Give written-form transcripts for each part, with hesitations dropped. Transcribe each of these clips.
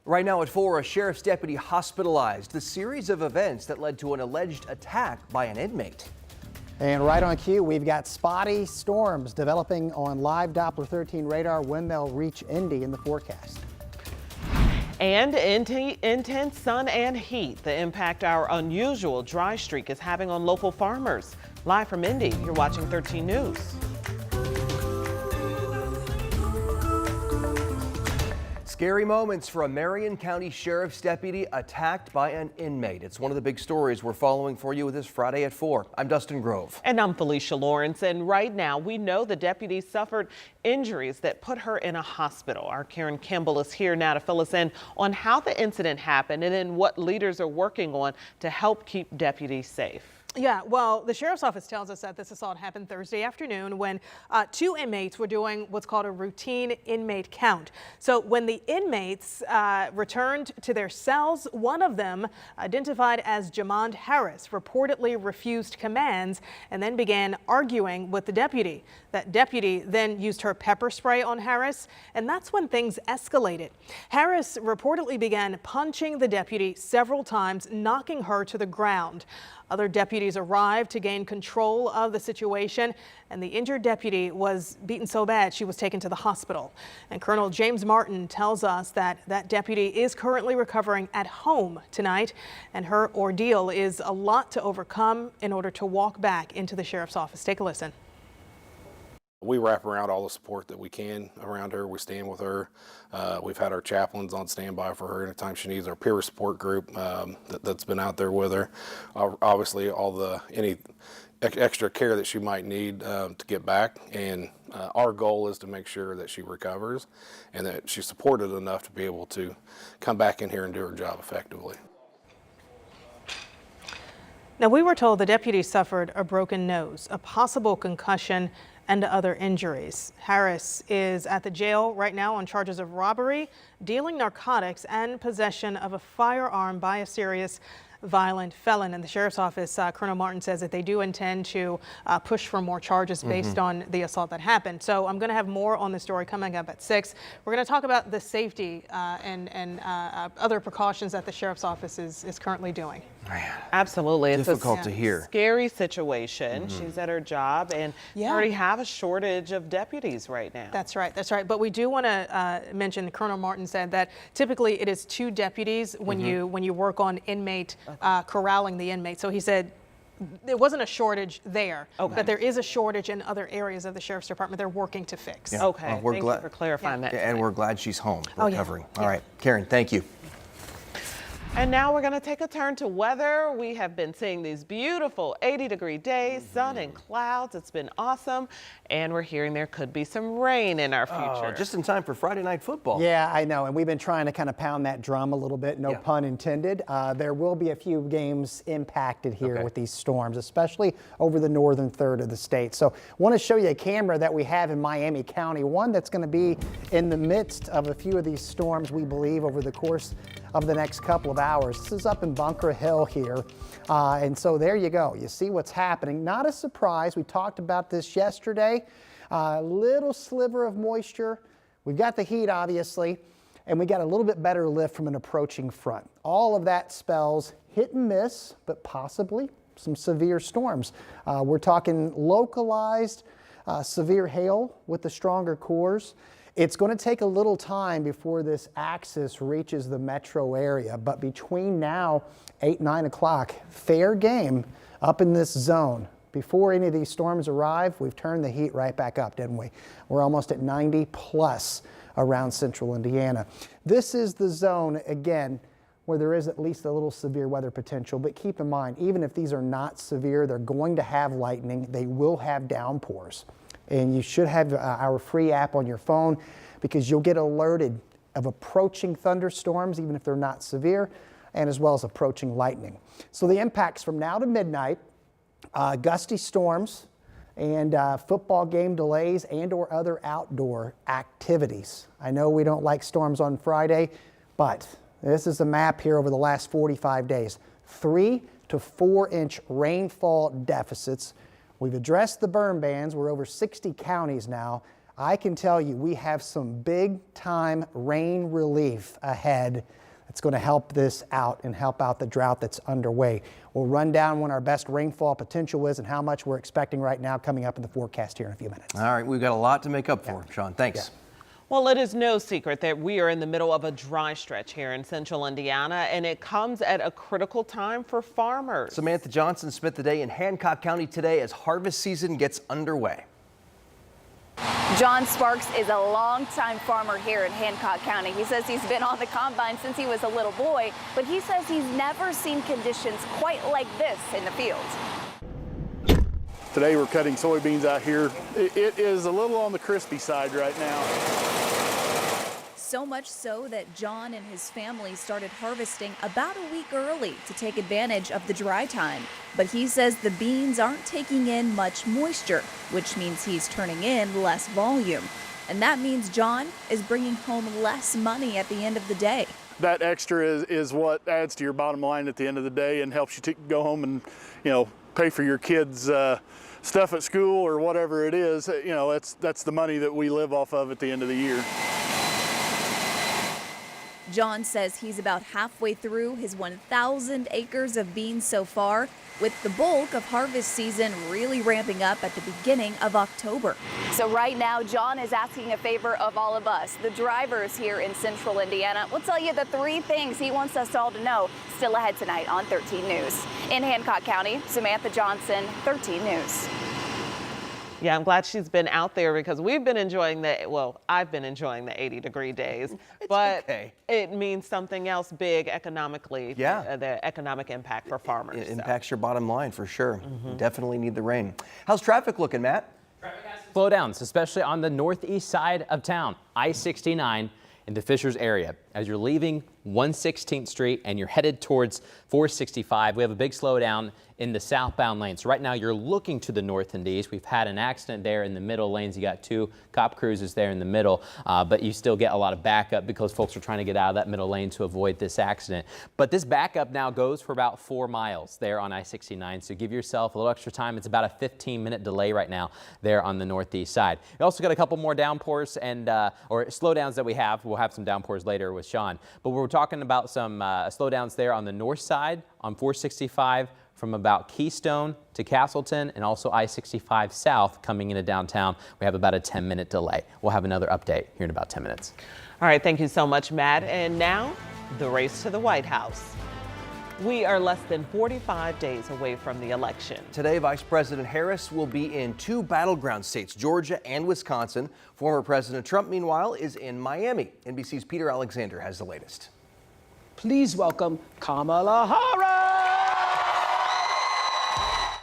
Right now at 4, a sheriff's deputy hospitalized. The series of events that led to an alleged attack by an inmate. And right on cue, we've got spotty storms developing on live Doppler 13 radar when they'll reach Indy in the forecast. And intense sun and heat, the impact our unusual dry streak is having on local farmers. Live from Indy, you're watching 13 News. Scary moments for a Marion County Sheriff's deputy attacked by an inmate. It's one of the big stories we're following for you this Friday at 4. I'm Dustin Grove. And I'm Felicia Lawrence. And right now we know the deputy suffered injuries that put her in a hospital. Our Karen Kimball is here now to fill us in on how the incident happened and then what leaders are working on to help keep deputies safe. Yeah, well, the sheriff's office tells us that this assault happened Thursday afternoon when 2 inmates were doing what's called a routine inmate count. So when the inmates returned to their cells, one of them, identified as Jamond Harris, reportedly refused commands and then began arguing with the deputy. That deputy then used her pepper spray on Harris, and that's when things escalated. Harris reportedly began punching the deputy several times, knocking her to the ground. Other deputies arrived to gain control of the situation, and the injured deputy was beaten so bad she was taken to the hospital. And Colonel James Martin tells us that that deputy is currently recovering at home tonight, and her ordeal is a lot to overcome in order to walk back into the sheriff's office. Take a listen. We wrap around all the support that we can around her. We stand with her. We've had our chaplains on standby for her anytime she needs. Our peer support group that's been out there with her. Obviously, any extra care that she might need to get back. And our goal is to make sure that she recovers and that she's supported enough to be able to come back in here and do her job effectively. Now, we were told the deputy suffered a broken nose, a possible concussion, and other injuries. Harris is at the jail right now on charges of robbery, dealing narcotics, and possession of a firearm by a serious violent felon. In the sheriff's office, Colonel Martin says that they do intend to push for more charges based on the assault that happened. So I'm going to have more on the story coming up at 6. We're going to talk about the safety and other precautions that the sheriff's office is currently doing. Man, absolutely. It's difficult to hear. Scary situation. She's at her job and you already have a shortage of deputies right now. That's right. That's right. But we do want to mention Colonel Martin said that typically it is 2 deputies when you work on inmate corralling the inmate. So he said there wasn't a shortage there, but there is a shortage in other areas of the sheriff's department they're working to fix. Yeah. Okay. Well, we're Thank glad you for clarifying that. And we're glad she's home recovering. Oh, yeah. All right, Karen, thank you. And now we're going to take a turn to weather. We have been seeing these beautiful 80-degree days, sun and clouds. It's been awesome. And we're hearing there could be some rain in our future. Just in time for Friday night football. Yeah, I know. And we've been trying to kind of pound that drum a little bit. No pun intended. There will be a few games impacted here with these storms, especially over the northern third of the state. So I want to show you a camera that we have in Miami County, one that's going to be in the midst of a few of these storms, we believe, over the course of the next couple of hours. This is up in Bunker Hill here. And so there you go. You see what's happening. Not a surprise. We talked about this yesterday. A little sliver of moisture. We've got the heat, obviously, and we got a little bit better lift from an approaching front. All of that spells hit and miss, but possibly some severe storms. We're talking localized severe hail with the stronger cores. It's going to take a little time before this axis reaches the metro area, but between now, 8, 9 o'clock, fair game up in this zone. Before any of these storms arrive, we've turned the heat right back up, didn't we? We're almost at 90 plus around central Indiana. This is the zone, again, where there is at least a little severe weather potential, but keep in mind, even if these are not severe, they're going to have lightning, they will have downpours. And you should have our free app on your phone because you'll get alerted of approaching thunderstorms, even if they're not severe, and as well as approaching lightning. So the impacts from now to midnight, gusty storms and football game delays and or other outdoor activities. I know we don't like storms on Friday, but this is a map here over the last 45 days. 3 to 4 inch rainfall deficits. We've addressed the burn bans. We're over 60 counties now. I can tell you we have some big time rain relief ahead that's going to help this out and help out the drought that's underway. We'll run down when our best rainfall potential is and how much we're expecting right now coming up in the forecast here in a few minutes. All right, we've got a lot to make up for. Sean, thanks. Yeah. Well, it is no secret that we are in the middle of a dry stretch here in central Indiana, and it comes at a critical time for farmers. Samantha Johnson spent the day in Hancock County today as harvest season gets underway. John Sparks is a longtime farmer here in Hancock County. He says he's been on the combine since he was a little boy, but he says he's never seen conditions quite like this in the field. Today we're cutting soybeans out here. It is a little on the crispy side right now. So much so that John and his family started harvesting about a week early to take advantage of the dry time. But he says the beans aren't taking in much moisture, which means he's turning in less volume. And that means John is bringing home less money at the end of the day. That extra is what adds to your bottom line at the end of the day and helps you to go home and, pay for your kids' stuff at school or whatever it is. That's the money that we live off of at the end of the year. John says he's about halfway through his 1,000 acres of beans so far, with the bulk of harvest season really ramping up at the beginning of October. So right now, John is asking a favor of all of us, the drivers here in central Indiana. We'll tell you the 3 things he wants us all to know still ahead tonight on 13 News. In Hancock County, Samantha Johnson, 13 News. Yeah, I'm glad she's been out there because we've been enjoying I've been enjoying the 80-degree days, but okay. It means something else big economically. Yeah. The economic impact for farmers. It impacts your bottom line for sure. Definitely need the rain. How's traffic looking, Matt? Slowdowns, especially on the northeast side of town, I-69 into Fishers area. As you're leaving 116th Street and you're headed towards 465, we have a big slowdown in the southbound lanes. So right now you're looking to the north and east. We've had an accident there in the middle lanes. You got 2 cop cruisers there in the middle, but you still get a lot of backup because folks are trying to get out of that middle lane to avoid this accident. But this backup now goes for about 4 miles there on I-69. So give yourself a little extra time. It's about a 15-minute delay right now there on the northeast side. We also got a couple more downpours and or slowdowns that we have. We'll have some downpours later with Sean, but we're talking about some slowdowns there on the north side on 465 from about Keystone to Castleton, and also I-65 south coming into downtown. We have about a 10-minute delay. We'll have another update here in about 10 minutes. All right, thank you so much, Matt. And now, the race to the White House. We are less than 45 days away from the election. Today, Vice President Harris will be in 2 battleground states, Georgia and Wisconsin. Former President Trump, meanwhile, is in Miami. NBC's Peter Alexander has the latest. Please welcome Kamala Harris!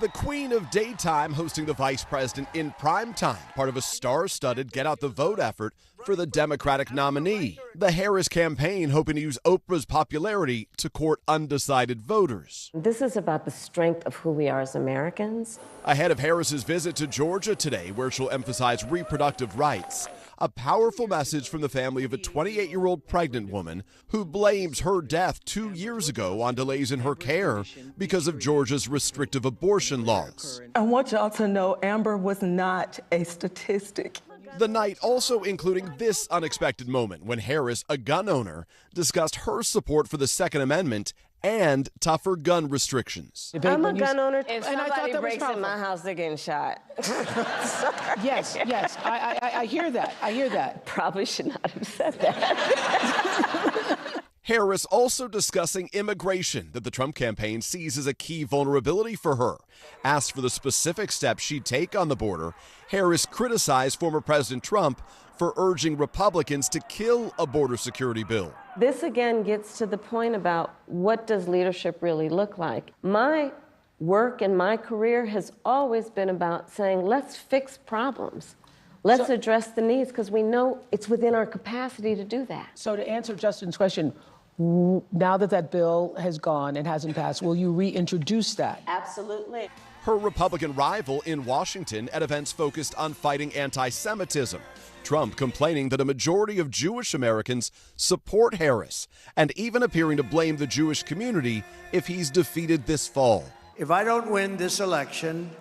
The Queen of Daytime hosting the Vice President in prime time, part of a star-studded get-out-the-vote effort for the Democratic nominee. The Harris campaign hoping to use Oprah's popularity to court undecided voters. This is about the strength of who we are as Americans. Ahead of Harris's visit to Georgia today, where she'll emphasize reproductive rights. A powerful message from the family of a 28-year-old pregnant woman who blames her death 2 years ago on delays in her care because of Georgia's restrictive abortion laws. I want y'all to know Amber was not a statistic. The night also including this unexpected moment when Harris, a gun owner, discussed her support for the Second Amendment and tougher gun restrictions. I'm a gun owner, and somebody I thought that breaks was in my house, they're getting shot. Yes, I hear that. I hear that. Probably should not have said that. Harris also discussing immigration that the Trump campaign sees as a key vulnerability for her. Asked for the specific steps she'd take on the border, Harris criticized former President Trump for urging Republicans to kill a border security bill. This again gets to the point about what does leadership really look like. My work and my career has always been about saying, let's fix problems. Let's address the needs because we know it's within our capacity to do that. So to answer Justin's question, now that that bill has gone and hasn't passed, will you reintroduce that? Absolutely. Her Republican rival in Washington at events focused on fighting anti-Semitism. Trump complaining that a majority of Jewish Americans support Harris and even appearing to blame the Jewish community if he's defeated this fall. If I don't win this election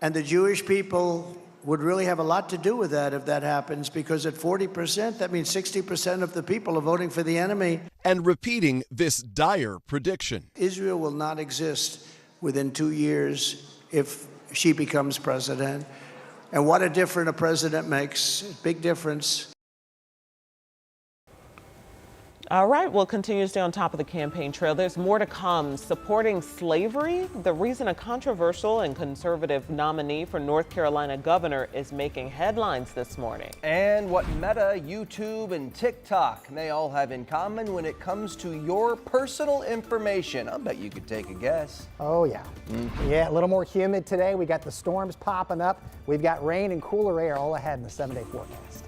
and the Jewish people would really have a lot to do with that if that happens, because at 40%, that means 60% of the people are voting for the enemy. And repeating this dire prediction. Israel will not exist within 2 years if she becomes president. And what a difference a president makes. Big difference. All right, we'll continue to stay on top of the campaign trail. There's more to come. Supporting slavery, the reason a controversial and conservative nominee for North Carolina governor is making headlines this morning. And what Meta, YouTube, and TikTok may all have in common when it comes to your personal information. I'll bet you could take a guess. Oh, yeah. Yeah, a little more humid today. We got the storms popping up. We've got rain and cooler air all ahead in the 7-day forecast.